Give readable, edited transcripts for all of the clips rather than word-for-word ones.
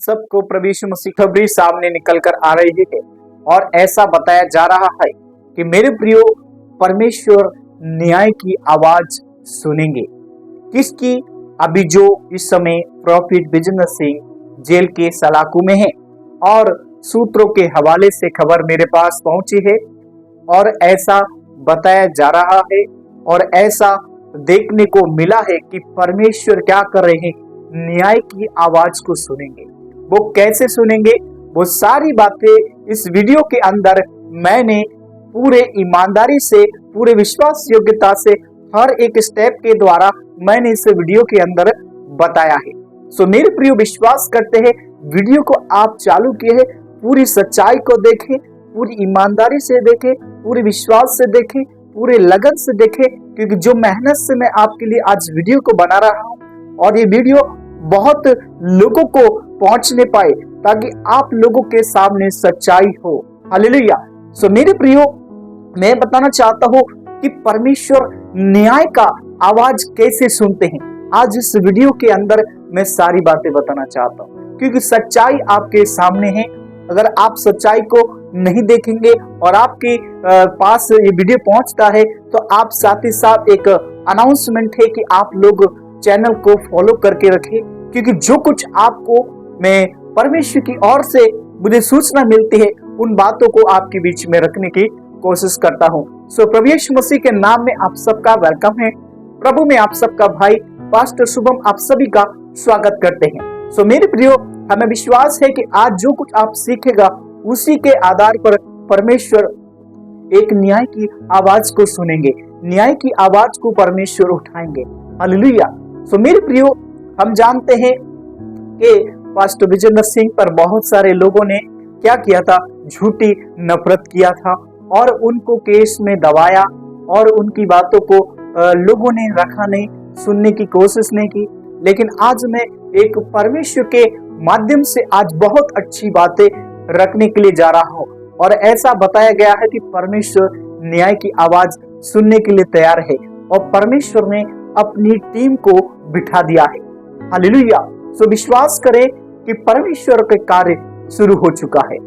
सबको प्रभु यीशु मसीह की खबरी सामने निकल कर आ रही है और ऐसा बताया जा रहा है कि मेरे प्रियो परमेश्वर न्याय की आवाज सुनेंगे। किसकी? अभी जो इस समय प्रॉफिट बिजनेस सिंह जेल के सलाखों में है और सूत्रों के हवाले से खबर मेरे पास पहुंची है और ऐसा बताया जा रहा है और ऐसा देखने को मिला है कि परमेश्वर क्या कर रहे हैं, न्याय की आवाज को सुनेंगे। वो कैसे सुनेंगे, वो सारी बातें इस वीडियो के अंदर मैंने पूरे ईमानदारी से, पूरे विश्वास योग्यता से, हर एक स्टेप के द्वारा मैंने इस वीडियो के अंदर बताया है। सो मेरे प्रिय विश्वास करते हैं वीडियो को आप चालू किए हैं, पूरी सच्चाई को देखें, पूरी ईमानदारी से देखें, पूरे विश्वास से देखें, पूरे लगन से देखें, क्योंकि जो मेहनत से मैं आपके लिए आज वीडियो को बना रहा हूं और ये वीडियो बहुत लोगों को पहुंचने पाए ताकि आप लोगों के सामने सच्चाई हो। हालेलुया। सो मेरे प्रियो, मैं बताना चाहता हूं कि परमेश्वर न्याय का आवाज कैसे सुनते हैं। आज इस वीडियो के अंदर मैं सारी बातें बताना चाहता हूं क्योंकि सच्चाई आपके सामने है। अगर आप सच्चाई को नहीं देखेंगे और आपके पास ये वीडियो पहुंचता है तो आप साथ ही साथ एक अनाउंसमेंट है कि आप लोग चैनल को फॉलो करके रखें, क्योंकि जो कुछ आपको मैं परमेश्वर की ओर से मुझे सूचना मिलती है उन बातों को आपके बीच में रखने की कोशिश करता हूं। सो प्रभु यीशु मसीह के नाम में आप सबका वेलकम है। प्रभु में आप सबका भाई पास्टर शुभम आप सभी का स्वागत करते हैं। सो मेरे प्रियो, हमें विश्वास है कि आज जो कुछ आप सीखेगा उसी के आधार पर परमेश्वर एक न्याय की आवाज को सुनेंगे, न्याय की आवाज को परमेश्वर उठाएंगे। हालेलुया। सो मेरे प्रियो, हम जानते हैं कि पास्टर बिजनेस सिंह पर बहुत सारे लोगों ने क्या किया था, झूठी नफरत किया था और उनको केस में दबाया और उनकी बातों को लोगों ने रखा नहीं, सुनने की कोशिश नहीं की। लेकिन आज मैं एक परमेश्वर के माध्यम से आज बहुत अच्छी बातें रखने के लिए जा रहा हूं और ऐसा बताया गया है कि परमेश्वर न्याय की आवाज सुनने के लिए तैयार है और परमेश्वर ने अपनी टीम को बिठा दिया है। हालेलुया। सो विश्वास करें कि परमेश्वर के कार्य शुरू हो चुका है।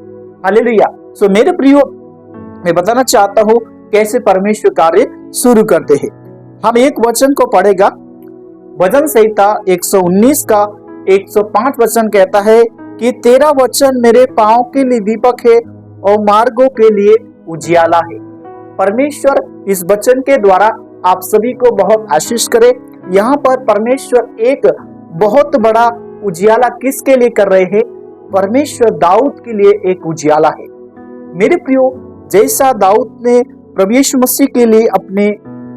हालेलुया। सो मेरे प्रियो, मैं बताना चाहता हूं कैसे परमेश्वर कार्य शुरू करते हैं। हम एक वचन को पढ़ेगा, भजन संहिता 119 का 105 वचन कहता है कि तेरा वचन मेरे पांव के लिए दीपक है और मार्गों के लिए उजियाला है। परमेश्वर इस वचन के द्वारा आप सभी को बहुत आशीष करे। यहाँ पर परमेश्वर एक बहुत बड़ा उजियाला किसके लिए कर रहे हैं? परमेश्वर दाऊद के लिए एक उजियाला है। मेरे प्रियो, जैसा दाऊद ने प्रभु यीशु मसीह के लिए अपने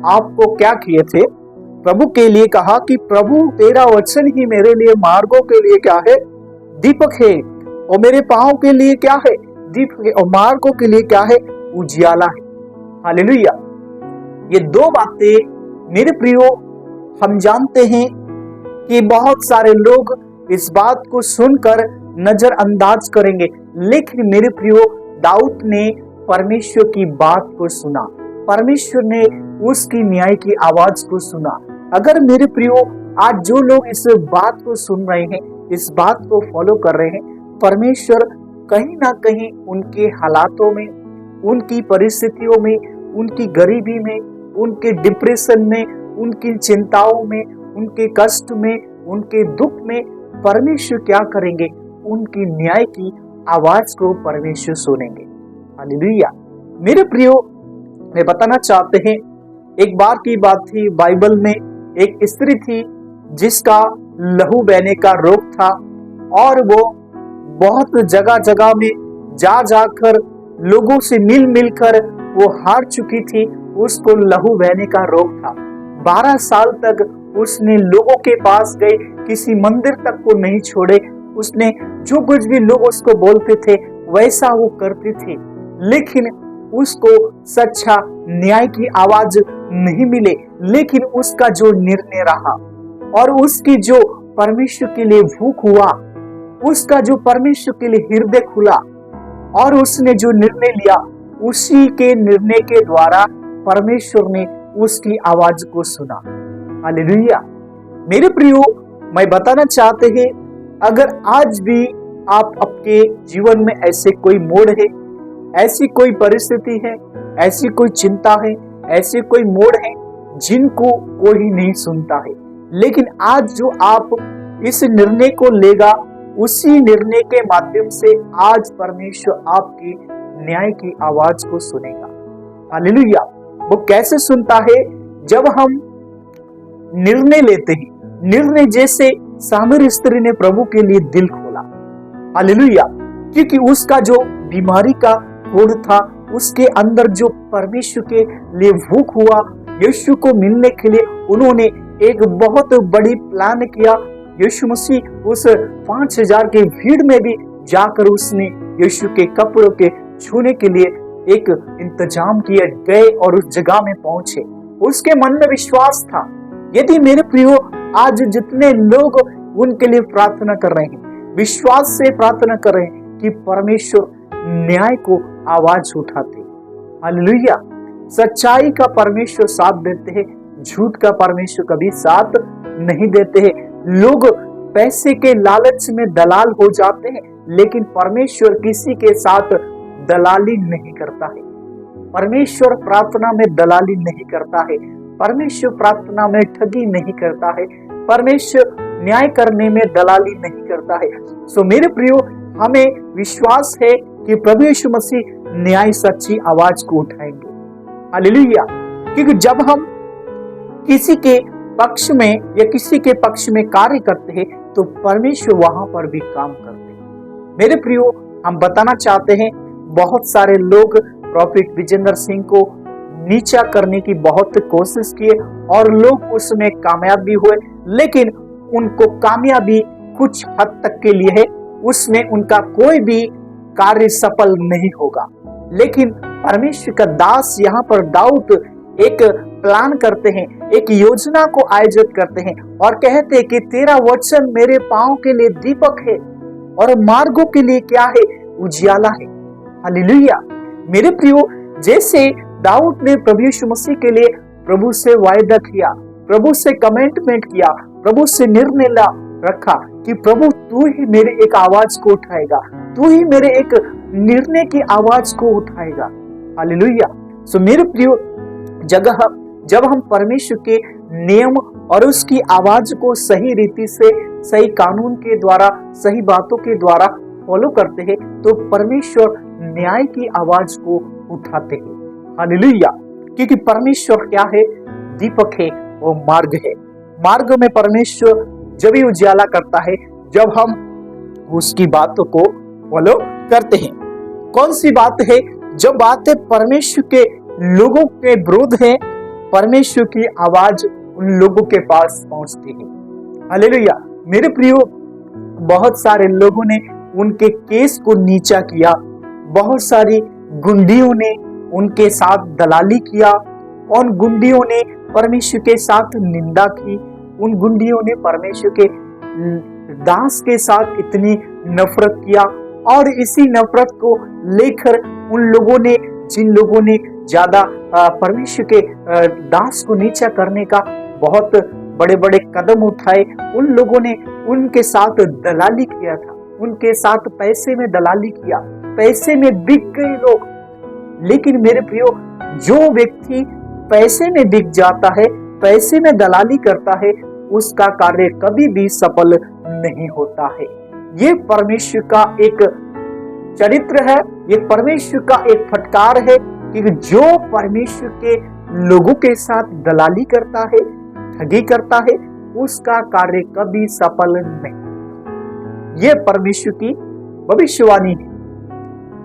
आप को क्या किए थे, प्रभु के लिए कहा कि प्रभु तेरा वचन ही मेरे लिए मार्गों के लिए क्या है? दीपक है। और मेरे पांव के लिए क्या है? दीपक है। और मार्गों के लिए क्या है? उजियाला है। हालेलुया। ये दो बातें मेरे प्रियो, हम जानते हैं कि बहुत सारे लोग इस बात को सुनकर नजरअंदाज करेंगे, लेकिन मेरे प्रियो, दाऊद ने परमेश्वर की बात को सुना, परमेश्वर ने उसकी न्याय की आवाज को सुना। अगर मेरे प्रियो आज जो लोग इस बात को सुन रहे हैं, इस बात को फॉलो कर रहे हैं, परमेश्वर कहीं ना कहीं उनके हालातों में, उनकी परिस्थितियों में, उनकी गरीबी में, उनके डिप्रेशन में, उनकी चिंताओं में, उनके कष्ट में, उनके दुख में परमेश्वर क्या करेंगे? उनकी न्याय की आवाज को परमेश्वर सुनेंगे। हालेलुया। मेरे प्रियो, मैं बताना चाहते हैं, एक बार की बात थी, बाइबल में एक स्त्री थी जिसका लहू बहने का रोग था और वो बहुत जगह जगह में जा जाकर लोगों से मिल मिलकर वो हार चुकी थी। उसको लहू बहने का रोग था। 12 साल तक उसने लोगों के पास गए, किसी मंदिर तक को नहीं छोड़े। उसने जो कुछ भी लोग उसको बोलते थे वैसा वो करती थी, लेकिन उसको सच्चा न्याय की आवाज नहीं मिले। लेकिन उसका जो निर्णय रहा और उसकी जो परमेश्वर के लिए भूख हुआ, उसका जो परमेश्वर के लिए हृदय खुला और उसने जो निर्णय लिया, उसी के निर्णय के द्वारा परमेश्वर ने उसकी आवाज को सुना। हालेलुया। मेरे प्रियो, मैं बताना चाहते हैं, अगर आज भी आप आपके जीवन में ऐसे कोई मोड़ है, ऐसी कोई परिस्थिति है, ऐसी कोई चिंता है, ऐसे कोई मोड़ है जिनको कोई नहीं सुनता है, लेकिन आज जो आप इस निर्णय को लेगा, उसी निर्णय के माध्यम से आज परमेश्वर आपकी न्याय की आवाज को सुनेगा। हालेलुया। वो कैसे सुनता है? जब हम निर्णय लेते हैं। निर्णय जैसे सामरी स्त्री ने प्रभु के लिए दिल खोला। हालेलुया। क्योंकि उसका जो बीमारी का होड़ था, उसके अंदर जो परमेश्वर के लिए भूख हुआ, यीशु को मिलने के लिए उन्होंने एक बहुत बड़ी प्लान किया। यीशु मसीह उस 5000 की भीड़ में भी जाकर उसने यीशु के कपड़ों के छूने के लिए एक इंतजाम किए, गए और उस जगह में पहुंचे। उसके मन में विश्वास था। यदि मेरे प्रियो आज जितने लोग उनके लिए प्रार्थना कर रहे हैं, विश्वास से प्रार्थना कर रहे हैं कि परमेश्वर न्याय को आवाज उठाते। हालेलुया। सच्चाई का परमेश्वर साथ देते हैं, झूठ का परमेश्वर कभी साथ नहीं देते हैं। लोग पैसे के लालच में दलाल हो जाते हैं, लेकिन परमेश्वर किसी के साथ दलाली नहीं करता है। परमेश्वर प्रार्थना में दलाली नहीं करता है। परमेश्वर प्रार्थना में ठगी नहीं करता है। परमेश्वर न्याय करने में दलाली नहीं करता है। सो मेरे प्रियो, हमें विश्वास है कि प्रभु यीशु मसीह न्याय सच्ची आवाज को उठाएंगे। हालेलुया। क्योंकि जब हम किसी के पक्ष में या किसी के पक्ष में कार्य करते हैं तो परमेश्वर वहां पर भी काम करते हैं। मेरे प्रियो, हम बताना चाहते हैं, बहुत सारे लोग प्रॉफिट विजेंद्र सिंह को नीचा करने की बहुत कोशिश किए और लोग उसमें कामयाब भी हुए, लेकिन उनको कामयाबी कुछ हद तक के लिए है, उसमें उनका कोई भी कार्य सफल नहीं होगा। लेकिन परमेश्वर का दास यहाँ पर दाऊद एक प्लान करते हैं, एक योजना को आयोजित करते हैं और कहते हैं कि तेरा वचन मेरे पांव के लिए दीपक है और मार्गों के लिए क्या है? उजियाला है। हालेलुया। मेरे प्रियो, जैसे दाऊद ने प्रभु यीशु मसीह के लिए प्रभु से वायदा किया, प्रभु से कमिटमेंट किया, प्रभु से निर्णय रखा कि प्रभु तू ही मेरे एक आवाज को उठाएगा, तू ही मेरे एक निर्णय की आवाज को उठाएगा। हालेलुया। सो मेरे प्रियो, जब हम परमेश्वर के नियम और उसकी आवाज को सही रीति से, सही कानून के द्वारा, सही बातों के द्वारा फॉलो करते हैं तो परमेश्वर न्याय की आवाज को उठाते हैं। हालेलुया। क्योंकि परमेश्वर क्या है? दीपक है, वो मार्ग है। मार्ग में परमेश्वर जब ही उजाला करता है जब हम उसकी बातों को फॉलो करते हैं। कौन सी बात है? जब बातें परमेश्वर के लोगों के विरुद्ध है, परमेश्वर की आवाज उन लोगों के पास पहुंचती है। हालेलुया। मेरे प्रियो, बहुत सारे लोगों ने उनके केस को नीचा किया, बहुत सारी गुंडियों ने उनके साथ दलाली किया, उन गुंडियों ने परमेश्वर के साथ निंदा की, उन गुंडियों ने परमेश्वर के दास के साथ इतनी नफरत किया और इसी नफरत को लेकर उन लोगों ने, जिन लोगों ने ज्यादा परमेश्वर के दास को नीचा करने का बहुत बड़े बड़े कदम उठाए, उन लोगों ने उनके साथ दलाली किया था, उनके साथ पैसे में दलाली किया, पैसे में बिक गए लोग। लेकिन मेरे प्रियो, जो व्यक्ति पैसे में बिक जाता है, पैसे में दलाली करता है, उसका कार्य कभी भी सफल नहीं होता है। ये परमेश्वर का एक चरित्र है, ये परमेश्वर का एक फटकार है कि जो परमेश्वर के लोगों के साथ दलाली करता है, ठगी करता है, उसका कार्य कभी सफल नहीं। ये परमेश्वर की भविष्यवाणी है।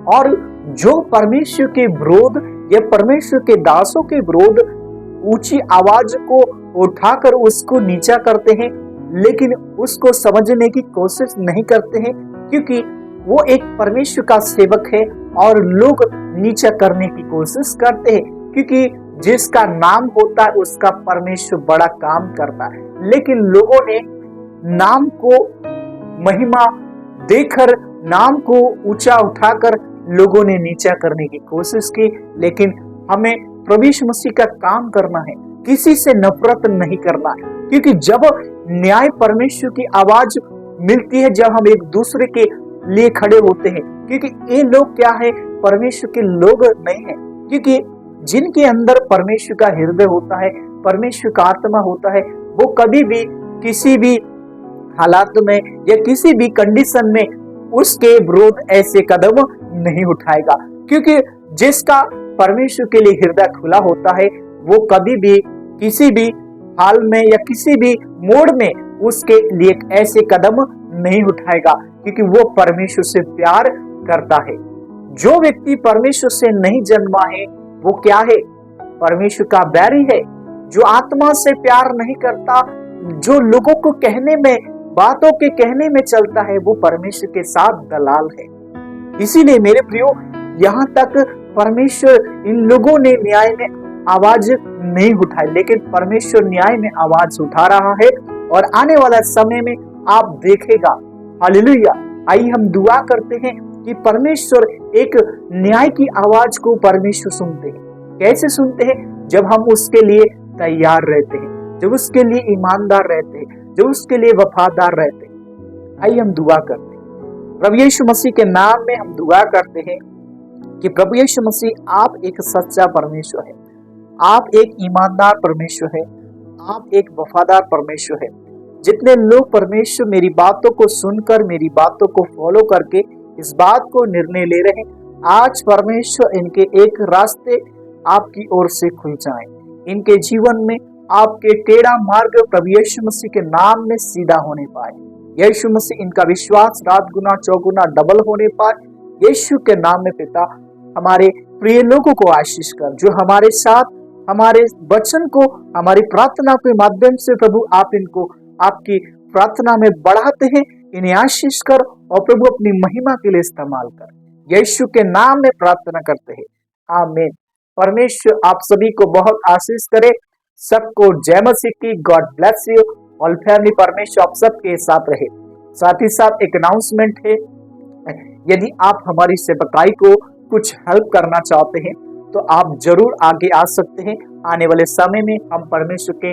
और जो परमेश्वर के विरोध या परमेश्वर के दासों के विरोध ऊंची आवाज को उठाकर उसको नीचा करते हैं, लेकिन उसको समझने की कोशिश नहीं करते हैं, क्योंकि वो एक परमेश्वर का सेवक है और लोग नीचा करने की कोशिश करते हैं, क्योंकि जिसका नाम होता है उसका परमेश्वर बड़ा काम करता है। लेकिन लोगों ने नाम को महिमा देकर, नाम को ऊंचा उठाकर लोगों ने नीचा करने की कोशिश की। लेकिन हमें प्रभु यीशु मसीह का काम करना है, किसी से नफरत नहीं करना है, क्योंकि जब न्याय परमेश्वर की आवाज मिलती है, जब हम एक दूसरे के लिए खड़े होते हैं, क्योंकि ये लोग क्या है, परमेश्वर के लोग नहीं है। क्योंकि जिनके अंदर परमेश्वर का हृदय होता है, परमेश्वर का आत्मा होता है, वो कभी भी किसी भी हालात में या किसी भी कंडीशन में उसके विरोध ऐसे कदम नहीं उठाएगा। क्योंकि जिसका परमेश्वर के लिए हृदय खुला होता है, वो कभी भी किसी भी हाल में या किसी भी मोड़ में उसके लिए ऐसे कदम नहीं उठाएगा, क्योंकि वो परमेश्वर से प्यार करता है। जो व्यक्ति परमेश्वर से नहीं जन्मा है वो क्या है, परमेश्वर का बैरी है। जो आत्मा से प्यार नहीं करता, जो लोगों को कहने में, बातों के कहने में चलता है, वो परमेश्वर के साथ दलाल है। इसीलिए मेरे प्रियो, यहाँ तक परमेश्वर इन लोगों ने न्याय में आवाज नहीं उठाई, लेकिन परमेश्वर न्याय में आवाज उठा रहा है और आने वाला समय में आप देखेगा। हालेलुया। आइए हम दुआ करते हैं कि परमेश्वर एक न्याय की आवाज को परमेश्वर सुनते हैं। कैसे सुनते हैं? जब हम उसके लिए तैयार रहते हैं, जब उसके लिए ईमानदार रहते हैं, जब उसके लिए वफादार रहते हैं। आइए हम दुआ करते हैं। प्रभु यीशु मसीह के नाम में हम दुआ करते हैं कि प्रभु यीशु मसीह, आप एक सच्चा परमेश्वर है, आप एक ईमानदार परमेश्वर है, आप एक वफादार परमेश्वर है। जितने लोग परमेश्वर मेरी बातों को सुनकर, मेरी बातों को फॉलो करके इस बात को निर्णय ले रहे हैं, आज परमेश्वर इनके एक रास्ते आपकी ओर से खुल जाएं। इनके जीवन में आपके टेढ़ा मार्ग प्रभु यीशु मसीह के नाम में सीधा होने पाए। यीशु मसीह, इनका विश्वास रात गुना चौगुना डबल होने पाए। यीशु के नाम में पिता, हमारे प्रिय लोगों को आशीष कर, जो हमारे साथ हमारे वचन को, हमारी प्रार्थना के माध्यम से प्रभु आप इनको आपकी प्रार्थना में बढ़ाते हैं। इन्हें आशीष कर और प्रभु अपनी महिमा के लिए इस्तेमाल कर। यीशु के नाम में प्रार्थना करते हैं, आमीन। परमेश्वर आप सभी को बहुत आशीष करे। सबको जय मसीह की। God bless you all family. परमेश्वर आप सबके साथ रहे। साथ ही साथ एक अनाउंसमेंट है, यदि आप हमारी सेवकाई को कुछ हेल्प करना चाहते हैं तो आप जरूर आगे आ सकते हैं। आने वाले समय में हम परमेश्वर के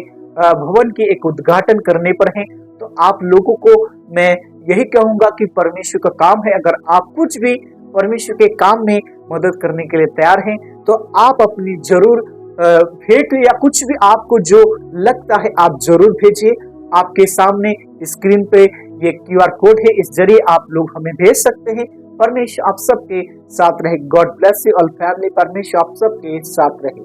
भवन के एक उद्घाटन करने पर हैं, तो आप लोगों को मैं यही कहूंगा कि परमेश्वर का काम है। अगर आप कुछ भी परमेश्वर के काम में मदद करने के लिए तैयार हैं तो आप अपनी जरूर भेंट या कुछ भी आपको जो लगता है आप जरूर भेजिए। आपके सामने स्क्रीन पे ये QR कोड है, इस जरिए आप लोग हमें भेज सकते हैं। परमेश्वर आप सबके साथ रहे। God bless you all family. परमेश्वर आप सबके साथ रहे।